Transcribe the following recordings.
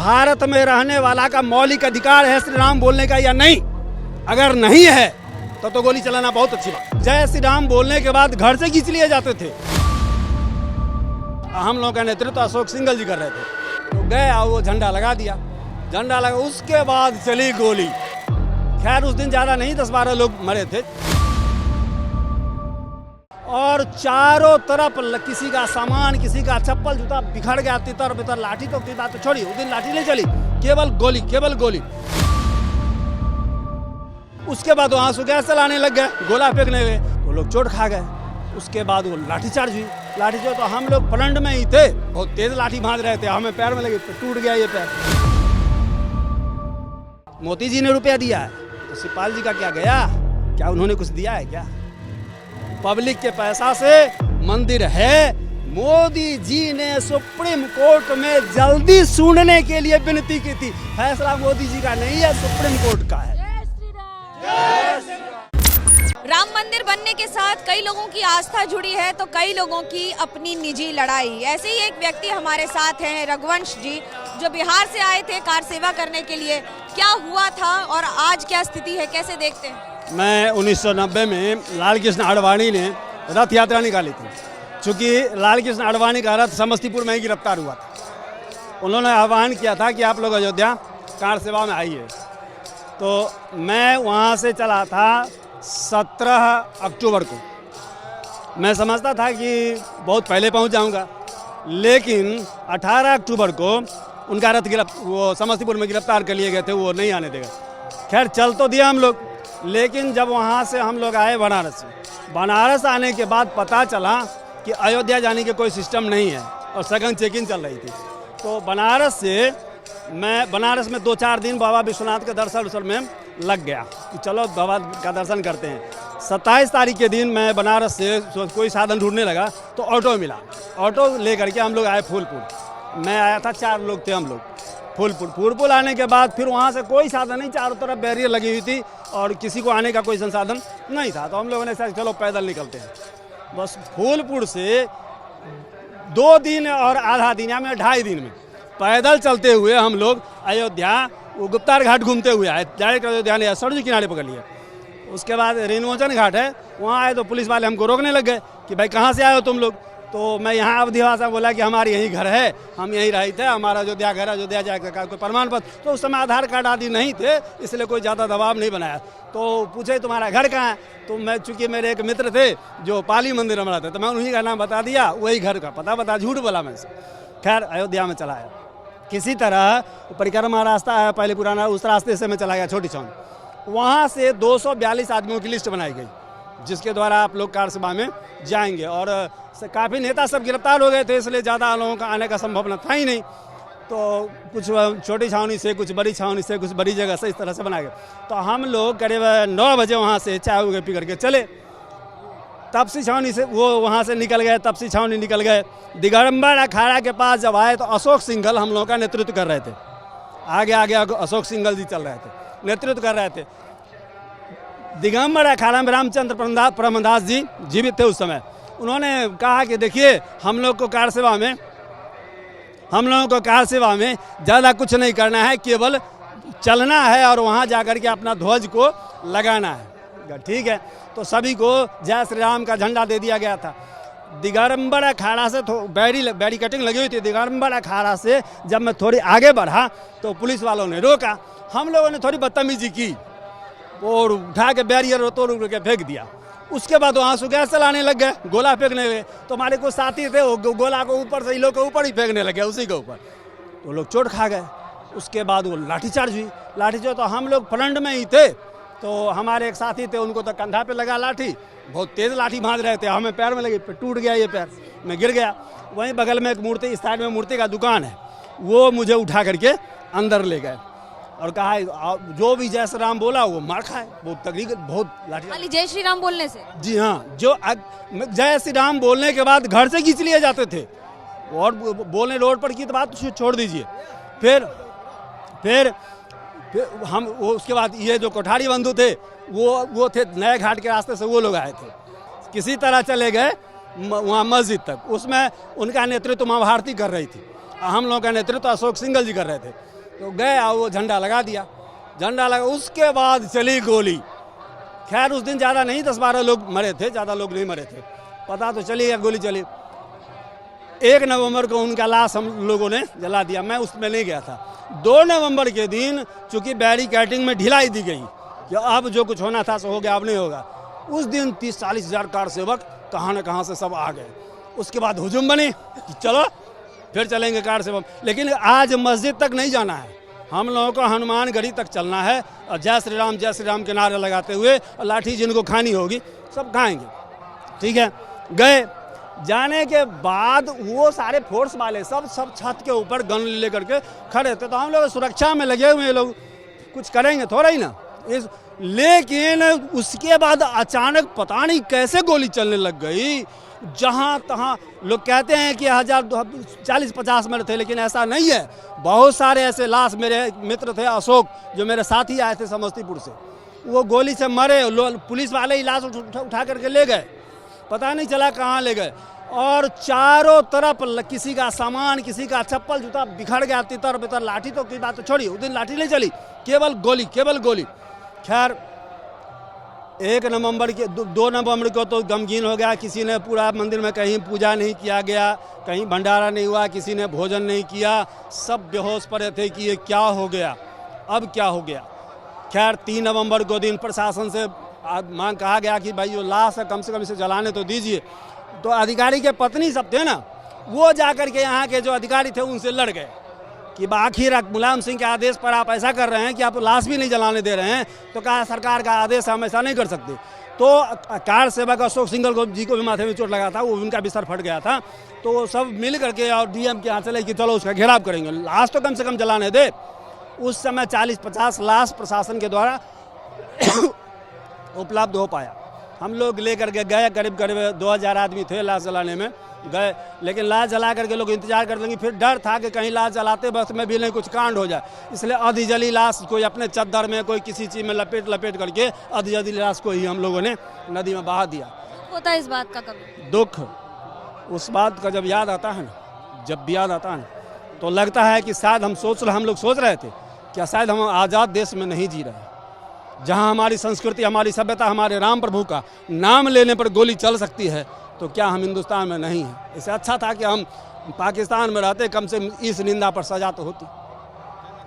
भारत में रहने वाला का मौलिक अधिकार है श्री राम बोलने का या नहीं? अगर नहीं है तो गोली चलाना बहुत अच्छी बात। जय श्री राम बोलने के बाद घर से खींच लिए जाते थे। हम लोगों का नेतृत्व अशोक सिंघल जी कर रहे थे, तो गए और वो झंडा लगा दिया। झंडा लगा, उसके बाद चली गोली। खैर उस दिन ज़्यादा नहीं, 10-12 लोग मरे थे। और चारों तरफ किसी का सामान, किसी का चप्पल जूता बिखर गया, तितर बितर। लाठी तो की बात तो छोड़ी, उस दिन लाठी नहीं चली, केवल गोली, केवल गोली। उसके बाद वो आंसू गैस चलाने लग गए, गोला फेंकने गए, वो लोग चोट खा गए। उसके बाद वो लाठीचार्ज हुई। लाठीचार्ज तो हम लोग फ्रंट में ही थे, बहुत तेज लाठी भांज रहे थे, हमें पैर में लगी तो टूट गया ये पैर। मोदी जी ने रुपया दिया है तो शिवपाल जी का क्या गया? क्या उन्होंने कुछ दिया है क्या? पब्लिक के पैसा से मंदिर है। मोदी जी ने सुप्रीम कोर्ट में जल्दी सुनने के लिए विनती की थी। फैसला मोदी जी का नहीं है, सुप्रीम कोर्ट का है। राम मंदिर बनने के साथ कई लोगों की आस्था जुड़ी है तो कई लोगों की अपनी निजी लड़ाई। ऐसे ही एक व्यक्ति हमारे साथ हैं, रघुवंश जी, जो बिहार से आए थे कार सेवा करने के लिए। क्या हुआ था और आज क्या स्थिति है, कैसे देखते हैं? मैं 1990 में लाल कृष्ण आडवाणी ने रथ यात्रा निकाली थी। चूँकि लाल कृष्ण आडवाणी का रथ समस्तीपुर में ही गिरफ्तार हुआ था। उन्होंने आह्वान किया था कि आप लोग अयोध्या कार सेवा में आइए। तो मैं वहाँ से चला था 17 अक्टूबर को। मैं समझता था कि बहुत पहले पहुँच जाऊँगा, लेकिन 18 अक्टूबर को उनका रथ वो समस्तीपुर में गिरफ्तार कर लिए गए थे, वो नहीं आने देगा। खैर चल तो दिया हम लोग, लेकिन जब वहाँ से हम लोग आए बनारस, बनारस आने के बाद पता चला कि अयोध्या जाने के कोई सिस्टम नहीं है और सघन चेकिंग चल रही थी। तो बनारस में 2-4 दिन बाबा विश्वनाथ के दर्शन में लग गया कि चलो बाबा का दर्शन करते हैं। 27 तारीख के दिन मैं बनारस से कोई साधन ढूंढने लगा तो ऑटो मिला। ऑटो लेकर के हम लोग आए फूलपुर। मैं आया था, 4 लोग थे हम लोग। फूलपुर आने के बाद फिर वहाँ से कोई साधन नहीं, चारों तरफ बैरियर लगी हुई थी और किसी को आने का कोई संसाधन नहीं था। तो हम लोगों ने सोचा चलो पैदल निकलते हैं। बस फूलपुर से 2 दिन और आधा दिन या 2.5 दिन में पैदल चलते हुए हम लोग अयोध्या, वो गुप्तार घाट घूमते हुए आए। डायरेक्ट अयोध्या ने सड़क किनारे पकड़ लिया। उसके बाद रेणुवचन घाट है, वहाँ आए तो पुलिस वाले हमको रोकने लग गए कि भाई कहाँ से आए हो तुम लोग? तो मैं यहाँ अवधि भाषा बोला कि हमारे यही घर है, हम यहीं रहे थे, हमारा अयोध्या घर, अयोध्या जाकर का कोई प्रमाण पत्र। तो उस समय आधार कार्ड आदि नहीं थे, इसलिए कोई ज़्यादा दबाव नहीं बनाया। तो पूछे तुम्हारा घर कहाँ है? तो मैं, चूँकि मेरे एक मित्र थे जो पाली मंदिर में रहते, तो मैं उन्हीं का नाम बता दिया, वही घर का पता बता, झूठ बोला मैं से। खैर अयोध्या में चला आया। किसी तरह परिक्रमा रास्ता है पहले पुराना, उस रास्ते से मैं चला गया छोटी छाउनी। वहाँ से 242 आदमियों की लिस्ट बनाई गई जिसके द्वारा आप लोग कार सेवा में जाएंगे। और काफ़ी नेता सब गिरफ्तार हो गए थे, इसलिए ज़्यादा लोगों का आने का संभावना था ही नहीं। तो कुछ छोटी छावनी से, कुछ बड़ी छावनी से, कुछ बड़ी जगह से, इस तरह से बनाए गए। तो हम लोग करीब 9 बजे वहाँ से चाय वगैरह पी करके चले। तपसी छावनी से वो वहाँ से निकल गए, तपसी छावनी निकल गए। दिगंबर अखाड़ा के पास जब आए तो अशोक सिंघल हम लोगों का नेतृत्व कर रहे थे। आगे अशोक सिंघल जी चल रहे थे, नेतृत्व कर रहे थे। दिगंबर अखाड़ा में रामचंद्र परमदास जी जीवित थे उस समय। उन्होंने कहा कि देखिए हम लोग को कार सेवा में ज़्यादा कुछ नहीं करना है, केवल चलना है और वहाँ जाकर के अपना ध्वज को लगाना है। ठीक है, तो सभी को जय श्री राम का झंडा दे दिया गया था। दिगंबर अखाड़ा से बैरी कटिंग लगी हुई थी। दिगंबर अखाड़ा से जब मैं थोड़ी आगे बढ़ा तो पुलिस वालों ने रोका। हम लोगों ने थोड़ी बदतमीजी की और उठा के बैरियर तोड़ के फेंक दिया। उसके बाद वो आंसू गैस चलाने लग गए, गोला फेंकने गए। तो हमारे कुछ साथी थे, वो गोला को ऊपर से लोग के ऊपर ही फेंकने लगे, उसी के ऊपर। तो लोग चोट खा गए। उसके बाद वो लाठीचार्ज हुई। लाठीचार्ज तो हम लोग फ्रंट में ही थे, तो हमारे एक साथी थे, उनको तो कंधा पे लगा लाठी, बहुत तेज लाठी भांज रहे थे, हमें पैर में लगी, टूट गया ये पैर, मैं गिर गया। वहीं बगल में एक मूर्ति, इस साइड में मूर्ति का दुकान है, वो मुझे उठा करके अंदर ले गए और कहा जो भी जय श्री राम बोला वो मार खाए। वो तकरीबन बहुत लाठी। खाली जय श्री राम बोलने से? जी हाँ, जो जय श्री राम बोलने के बाद घर से खींच लिए जाते थे और बोलने रोड पर की तो बात छोड़ दीजिए। फिर हम उसके बाद ये जो कोठारी बंधु थे वो थे नए घाट के रास्ते से, वो लोग आए थे, किसी तरह चले गए वहाँ मस्जिद तक। उसमें उनका नेतृत्व माँ भारती कर रही थी। हम लोगों का नेतृत्व अशोक सिंघल जी कर रहे थे, तो गए और वो झंडा लगा दिया। झंडा लगा, उसके बाद चली गोली। खैर उस दिन ज़्यादा नहीं, 10-12 लोग मरे थे, ज़्यादा लोग नहीं मरे थे, पता तो चली या गोली चली। 1 नवंबर को उनका लाश हम लोगों ने जला दिया, मैं उसमें नहीं गया था। 2 नवंबर के दिन चूँकि बैरिकेडिंग में ढिलाई दी गई कि अब जो कुछ होना था सो हो गया, अब नहीं होगा, उस दिन 30-40 हज़ार कार सेवक कहाँ न कहाँ से सब आ गए। उसके बाद हुजूम बनी कि चलो फिर चलेंगे कार सेवक, लेकिन आज मस्जिद तक नहीं जाना है, हम लोगों को हनुमानगढ़ी तक चलना है और जय श्री राम के नारे लगाते हुए, और लाठी जिनको खानी होगी सब खाएंगे। ठीक है, गए। जाने के बाद वो सारे फोर्स वाले सब छत के ऊपर गन लेकर के खड़े थे, तो हम लोग सुरक्षा में लगे हुए, लोग कुछ करेंगे थोड़ा ही ना इस। लेकिन उसके बाद अचानक पता नहीं कैसे गोली चलने लग गई, जहाँ तहाँ लोग कहते हैं कि 40-50 मरे थे, लेकिन ऐसा नहीं है। बहुत सारे ऐसे लाश, मेरे मित्र थे अशोक जो मेरे साथ ही आए थे समस्तीपुर से, वो गोली से मरे, पुलिस वाले ही लाश उठा करके ले गए, पता नहीं चला कहाँ ले गए। और चारों तरफ किसी का सामान, किसी का चप्पल जूता बिखर गया, तितर बितर। लाठी तो की बात तो छोड़ी, उस दिन लाठी नहीं चली, केवल गोली। खैर 1 नवंबर के 2 नवंबर को तो गमगीन हो गया, किसी ने पूरा मंदिर में कहीं पूजा नहीं किया गया, कहीं भंडारा नहीं हुआ, किसी ने भोजन नहीं किया, सब बेहोश पड़े थे कि ये क्या हो गया, अब क्या हो गया। खैर 3 नवंबर को दिन प्रशासन से मांग कहा गया कि भाई जो लाश है कम से कम इसे जलाने तो दीजिए। तो अधिकारी के पत्नी सब थे ना, वो जाकर के यहाँ के जो अधिकारी थे उनसे लड़ गए कि आखिर मुलायम सिंह के आदेश पर आप ऐसा कर रहे हैं कि आप लाश भी नहीं जलाने दे रहे हैं, तो कहा सरकार का आदेश हम ऐसा नहीं कर सकते। तो कार सेवक अशोक सिंघल जी को भी माथे में चोट लगा था, वो उनका भी सर फट गया था, तो वो सब मिल करके और डीएम के यहाँ चले कि चलो उसका घेराव करेंगे, लाश तो कम से कम जलाने दे। उस समय 40-50 लाश प्रशासन के द्वारा उपलब्ध हो पाया। हम लोग लेकर के गए, करीब 2000 आदमी थे लाश जलाने में गए, लेकिन लाश जला करके लोग इंतजार कर लेंगे, फिर डर था कि कहीं लाश जलाते वक्त में भी नहीं कुछ कांड हो जाए, इसलिए आधी जली लाश कोई अपने चद्दर में, कोई किसी चीज़ में लपेट करके आधी जली लाश को ही हम लोगों ने नदी में बहा दिया। होता है इस बात का कभी दुख उस बात का जब याद आता है ना, जब भी याद आता है ना, तो लगता है कि शायद हम लोग सोच रहे थे क्या शायद हम आज़ाद देश में नहीं जी रहे, जहाँ हमारी संस्कृति, हमारी सभ्यता, हमारे राम प्रभु का नाम लेने पर गोली चल सकती है, तो क्या हम हिंदुस्तान में नहीं हैं। इससे अच्छा था कि हम पाकिस्तान में रहते, कम से कम इस निंदा पर सजा तो होती।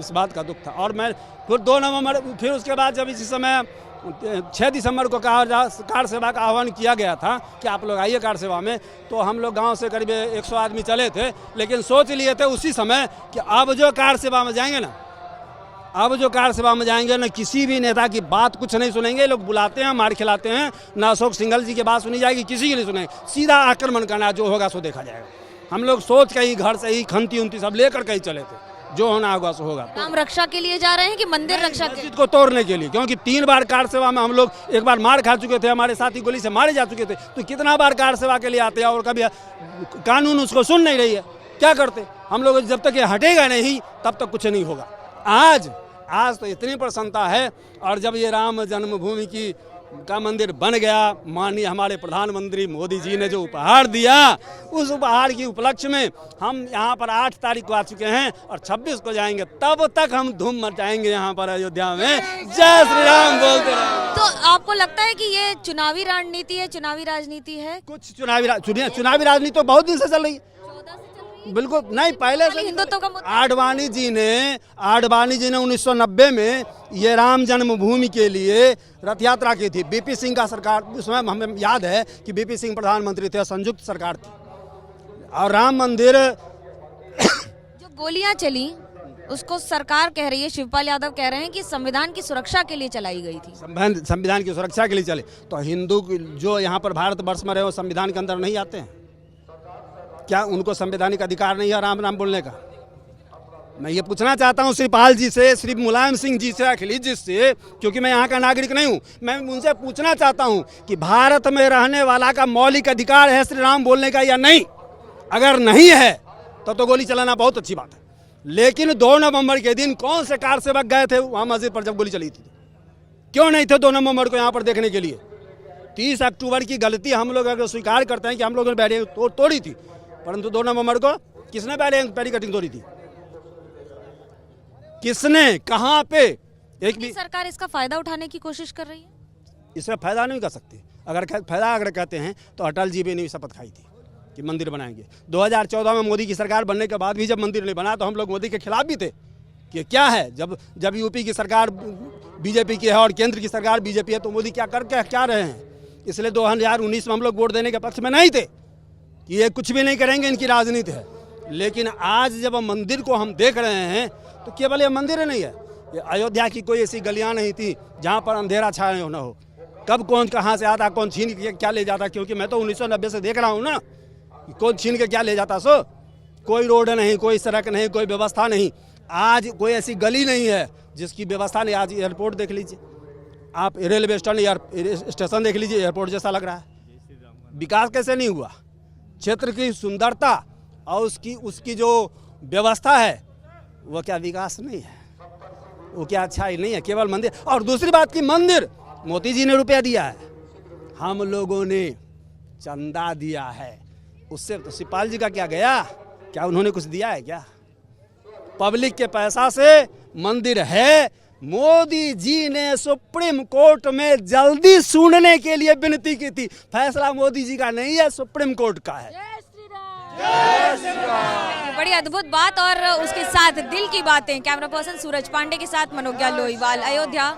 इस बात का दुख था। और मैं फिर 2 नवंबर, फिर उसके बाद जब इसी समय 6 दिसंबर को कार सेवा का आह्वान किया गया था कि आप लोग आइए कार सेवा में, तो हम लोग गांव से करीब 100 आदमी चले थे, लेकिन सोच लिए थे उसी समय कि अब जो कार सेवा में जाएंगे ना, किसी भी नेता की बात कुछ नहीं सुनेंगे, लोग बुलाते हैं, मार खिलाते हैं, ना अशोक सिंघल जी की बात सुनी जाएगी, किसी की नहीं सुनेंगे, सीधा आक्रमण करना, जो होगा सो देखा जाएगा। हम लोग सोच के ही घर से ही खंती उंती सब लेकर के ही चले थे, जो होना होगा सो होगा। राम रक्षा के लिए जा रहे हैं कि मंदिर रक्षा के? मस्जिद को तोड़ने के लिए, क्योंकि 3 बार कार सेवा में हम लोग, एक बार मार खा चुके थे, हमारे साथी गोली से मारे जा चुके थे, तो कितना बार कार सेवा के लिए आते हैं, और कभी कानून उसको सुन नहीं रही है, क्या करते हम लोग। जब तक ये हटेगा नहीं तब तक कुछ नहीं होगा। आज तो इतनी प्रसन्नता है, और जब ये राम जन्मभूमि का मंदिर बन गया, माननीय हमारे प्रधानमंत्री मोदी जी ने जो उपहार दिया, उस उपहार की उपलक्ष्य में हम यहाँ पर 8 तारीख को आ चुके हैं और 26 को जाएंगे, तब तक हम धूम मचाएंगे यहाँ पर अयोध्या में, जय श्री राम बोलते रहेंगे। तो आपको लगता है कि ये चुनावी रणनीति है, चुनावी राजनीति है? कुछ चुनावी राजनीति तो बहुत दिन से चल रही है। बिल्कुल नहीं, पहले से हिंदुत्व का मुद्दा। आडवाणी जी ने 1990 में ये राम जन्मभूमि के लिए रथ यात्रा की थी। बीपी सिंह का सरकार, उसमें हमें याद है कि बीपी सिंह प्रधानमंत्री थे, संयुक्त सरकार थी, और राम मंदिर जो गोलियां चली उसको सरकार कह रही है, शिवपाल यादव कह रहे हैं कि संविधान की सुरक्षा के लिए चलाई गई थी। संविधान की सुरक्षा के लिए चले, तो हिंदू जो यहाँ पर भारतवर्ष में रहे वो संविधान के अंदर नहीं आते हैं क्या? उनको संवैधानिक अधिकार नहीं है राम नाम बोलने का? मैं ये पूछना चाहता हूँ श्रीपाल जी से, श्री मुलायम सिंह जी से, अखिलेश जी से, क्योंकि मैं यहाँ का नागरिक नहीं हूँ, मैं उनसे पूछना चाहता हूँ कि भारत में रहने वाला का मौलिक अधिकार है श्री राम बोलने का या नहीं? अगर नहीं है तो गोली चलाना बहुत अच्छी बात है, लेकिन 2 नवंबर के दिन कौन से कार सेवक गए थे वहाँ मस्जिद पर जब गोली चली थी? क्यों नहीं थे 2 नवंबर को यहाँ पर देखने के लिए? 30 अक्टूबर की गलती हम लोग अगर स्वीकार करते हैं कि हम लोगों ने बैरियर तोड़ी थी, परंतु 2 नवंबर को किसने पैडी कटिंग तोड़ी थी? किसने, कहां पे? एक भी सरकार इसका फायदा उठाने की कोशिश कर रही है। इसमें फायदा नहीं कर सकती। अगर फायदा कहते हैं तो अटल जी भी नहीं शपथ खाई थी कि मंदिर बनाएंगे। 2014 में मोदी की सरकार बनने के बाद भी जब मंदिर नहीं बना तो हम लोग मोदी के खिलाफ भी थे कि क्या है, जब यूपी की सरकार बीजेपी की है और केंद्र की सरकार बीजेपी है तो मोदी क्या रहे हैं। इसलिए 2019 में हम लोग वोट देने के पक्ष में नहीं थे कि ये कुछ भी नहीं करेंगे, इनकी राजनीति है। लेकिन आज जब मंदिर को हम देख रहे हैं तो केवल ये मंदिर ही नहीं है, ये अयोध्या की कोई ऐसी गलियां नहीं थी जहां पर अंधेरा छाया न हो। कब कौन कहां से आता, कौन छीन के क्या ले जाता, क्योंकि मैं तो 1990 से देख रहा हूं ना, कौन छीन के क्या ले जाता। सो कोई रोड नहीं, कोई सड़क नहीं, कोई व्यवस्था नहीं। आज कोई ऐसी गली नहीं है जिसकी व्यवस्था नहीं। आज एयरपोर्ट देख लीजिए आप, रेलवे स्टेशन देख लीजिए, एयरपोर्ट जैसा लग रहा है। विकास कैसे नहीं हुआ? क्षेत्र की सुंदरता और उसकी जो व्यवस्था है वो क्या विकास नहीं है? वो क्या अच्छाई नहीं है? केवल मंदिर। और दूसरी बात की मंदिर मोदी जी ने रुपया दिया है, हम लोगों ने चंदा दिया है। उससे तो शिवपाल जी का क्या गया? क्या उन्होंने कुछ दिया है क्या? पब्लिक के पैसा से मंदिर है। मोदी जी ने सुप्रीम कोर्ट में जल्दी सुनने के लिए विनती की थी। फैसला मोदी जी का नहीं है, सुप्रीम कोर्ट का है। बड़ी अद्भुत बात और उसके साथ दिल की बातें। कैमरा पर्सन सूरज पांडे के साथ मनोज्ञा लोईवाल, अयोध्या।